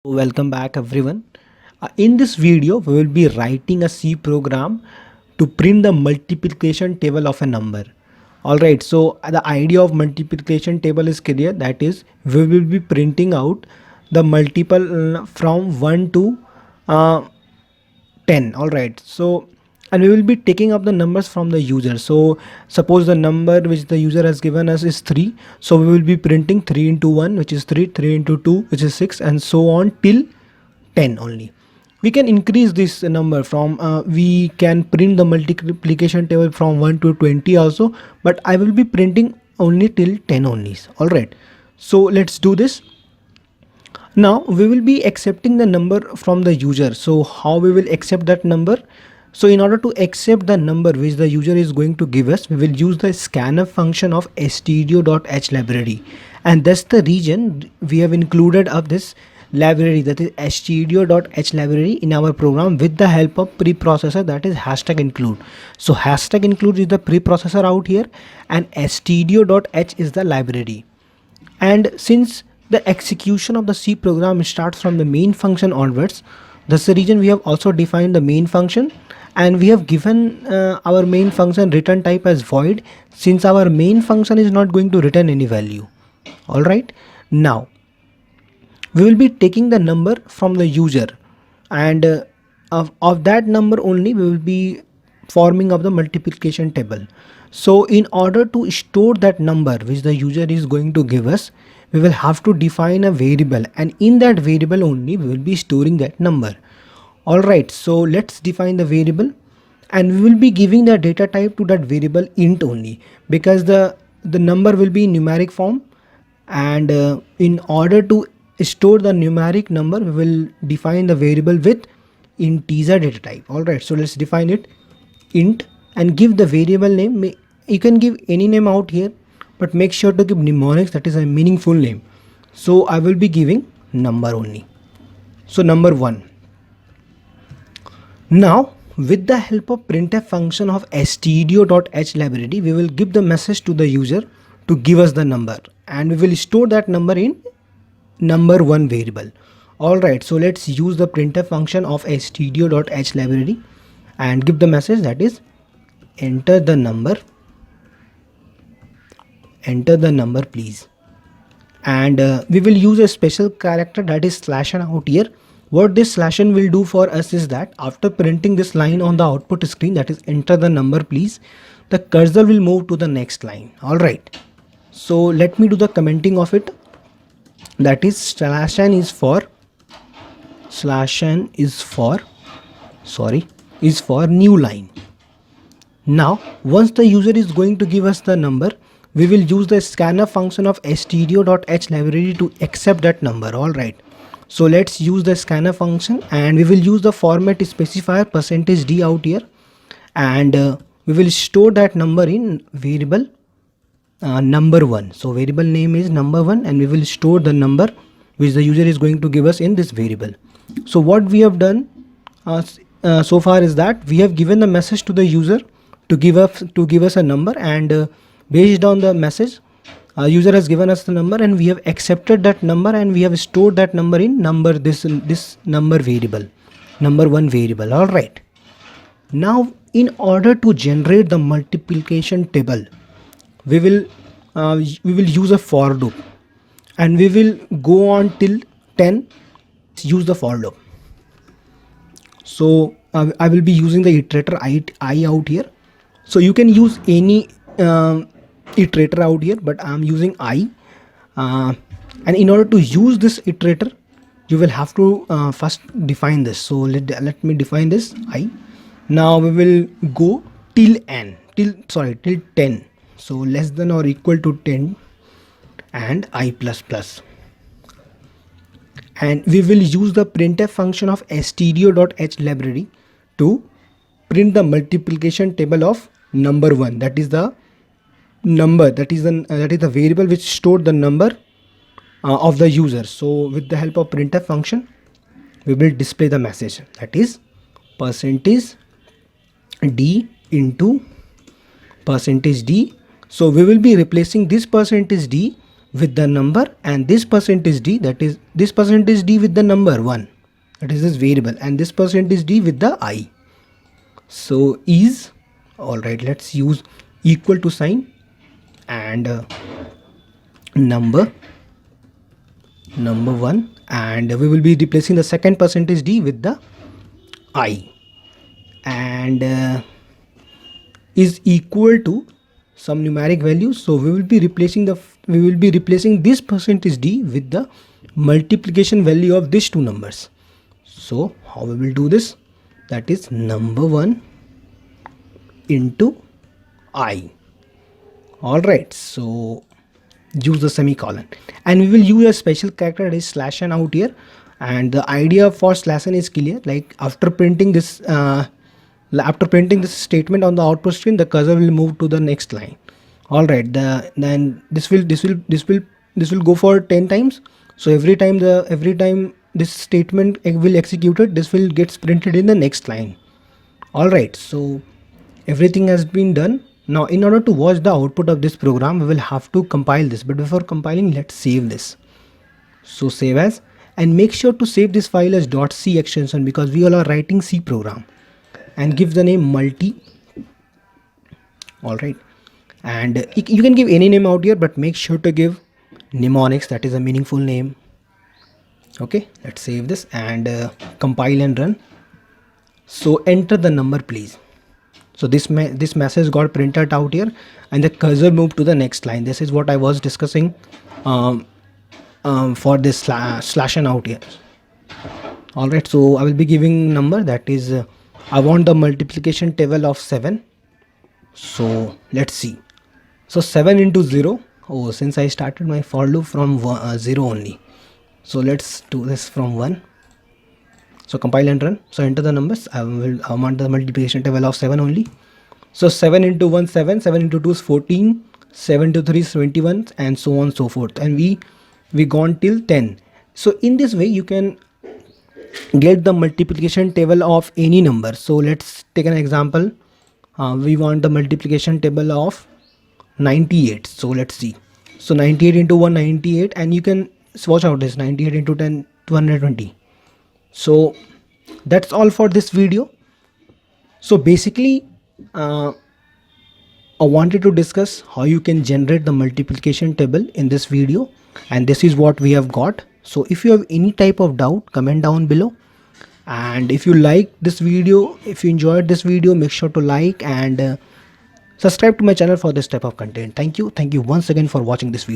Welcome back everyone. In this video we will be writing a C program to print the multiplication table of a number. Alright, so the idea of multiplication table is clear, that is we will be printing out the multiple from 1 to uh, 10. Alright, so and we will be taking up the numbers from the user. So suppose the number which the user has given us is 3, so we will be printing 3 into 1 which is 3, 3 into 2 which is 6, and so on till 10 only. We can increase this number from we can print the multiplication table from 1 to 20 also, but I will be printing only till 10 only. Alright, so let's do this. Now we will be accepting the number from the user. So how we will accept that number? So in order to accept the number which the user is going to give us, we will use the scanf function of stdio.h library, and that's the reason we have included of this library, that is stdio.h library, in our program with the help of preprocessor, that is hashtag include. So hashtag include is the preprocessor out here, and stdio.h is the library. And since the execution of the C program starts from the main function onwards, that's the reason we have also defined the main function, and we have given our main function return type as void, since our main function is not going to return any value. Alright, now we will be taking the number from the user, and of that number only we will be forming up the multiplication table. So in order to store that number which the user is going to give us, we will have to define a variable, and in that variable only we will be storing that number. Alright, so let's define the variable, and we will be giving the data type to that variable int only, because the number will be in numeric form, and in order to store the numeric number we will define the variable with integer data type. Alright, so let's define it int and give the variable name. You can give any name out here, but make sure to give mnemonics, that is a meaningful name. So I will be giving number only, so number 1. Now with the help of printf function of stdio.h library, we will give the message to the user to give us the number, and we will store that number in number1 variable. Alright, so let's use the printf function of stdio.h library and give the message, that is enter the number please. And we will use a special character, that is /n out here. What this /n will do for us is that after printing this line on the output screen, that is enter the number please, the cursor will move to the next line. Alright, so let me do the commenting of it, that is /n is for new line. Now once the user is going to give us the number, we will use the scanf function of stdio.h library to accept that number. Alright, so let's use the scanf function, and we will use the format specifier %d out here, and we will store that number in variable number1. So variable name is number1, and we will store the number which the user is going to give us in this variable. So what we have done so far is that we have given the message to the user to give us a number, and based on the message user has given us the number, and we have accepted that number, and we have stored that number in this number variable, number1 variable. Alright, now in order to generate the multiplication table, we will use a for loop, and we will go on till 10. Use the for loop. So I will be using the iterator I out here. So you can use any iterator out here, but I am using I, and in order to use this iterator you will have to first define this. So let me define this I. Now we will go till 10, so less than or equal to 10 and I plus plus, and we will use the printf function of stdio.h library to print the multiplication table of number1, that is the number, that is the variable which stored the number of the user. So with the help of printf function we will display the message, that is %d into %d. So we will be replacing this %d with the number, and this percentage d, that is this percentage d with the number 1, that is this variable, and this percentage d with the I. So is, all right, let's use equal to sign and number 1, and we will be replacing the second percentage d with the I, and is equal to some numeric value. So we will be replacing this percentage d with the multiplication value of these two numbers. So how we will do this? That is number 1 into I. All right, so use the semicolon, and we will use a special character, that is slash n out here. And the idea for slash n is clear. Like after printing this statement on the output screen, the cursor will move to the next line. All right, then this will go for 10 times. So every time this statement will executed, this will get printed in the next line. All right, so everything has been done. Now in order to watch the output of this program, we will have to compile this, but before compiling, let's save this. So save as, and make sure to save this file as .c extension, because we all are writing C program, and give the name multi. All right, and you can give any name out here, but make sure to give mnemonics, that is a meaningful name. Okay, let's save this and compile and run. So enter the number, please. So this message got printed out here, and the cursor moved to the next line. This is what I was discussing for this slash n out here. All right, so I will be giving number, that is I want the multiplication table of 7. So let's see. So 7 into 0. Oh, since I started my for loop from 0 only, so let's do this from 1. So compile and run. So enter the numbers. I want the multiplication table of 7 only. So 7 into 1 7, 7 into 2 is 14, 7 into 3 is 21, and so on so forth, and we gone till 10. So in this way you can get the multiplication table of any number. So let's take an example. We want the multiplication table of 98. So let's see. So 98 into 1 98, and you can watch out this 98 into 10 220. So that's all for this video. So basically I wanted to discuss how you can generate the multiplication table in this video, and this is what we have got. So if you have any type of doubt, comment down below, and if you like this video, if you enjoyed this video, make sure to like and subscribe to my channel for this type of content. Thank you once again for watching this video.